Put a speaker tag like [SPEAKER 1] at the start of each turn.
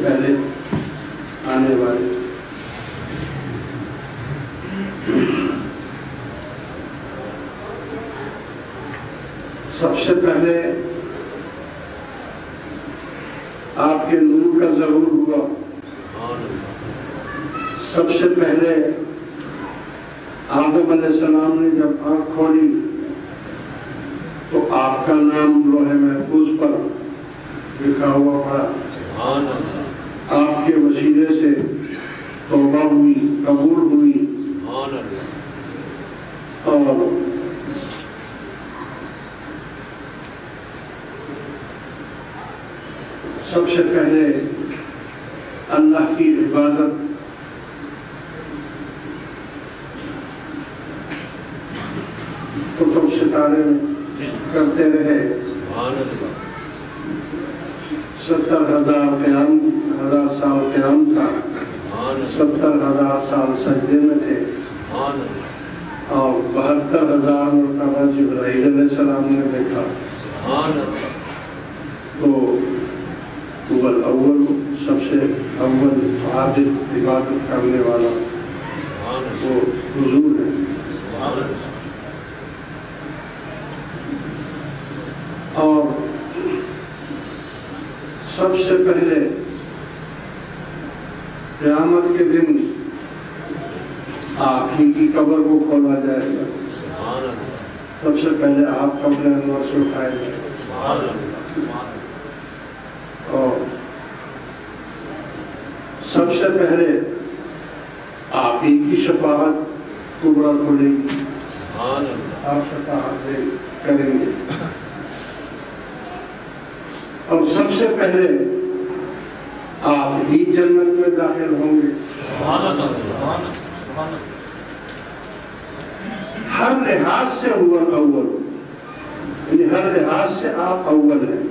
[SPEAKER 1] پہلے آنے والے سب سے پہلے آپ کے نور کا ظہور ہوا. سب سے پہلے آدم علیہ السلام نے جب آنکھ کھولی تو آپ کا نام لوح محفوظ پر لکھا ہوا پڑا. آپ کے وسیلے سے توبہ ہوئی، قبول ہوئی. اور سب سے پہلے اللہ کی عبادت کتب ستارے میں کرتے رہے. 70,000 سال قیام تھا، 70,000 سال سجدے میں تھے، اور 72,000 مرتبہ جبرائیل علیہ السلام نے دیکھا. تو اول اول سب سے اول عابد عبادت کرنے والا وہ حضور ہے. اور سب سے پہلے قیامت کے دن آپ ہی کی قبر کو کھولا جائے گا. سب سے پہلے آپ قبر انور سے اٹھائے گئے اور سب سے پہلے آپ ہی کی شفاعت کبریٰ کھلے گی. آپ شفاعت کریں گے. اور سب سے پہلے آپ ہی جنت میں داخل ہوں گے. ہر لحاظ سے اول، یعنی ہر لحاظ سے آپ اول ہیں.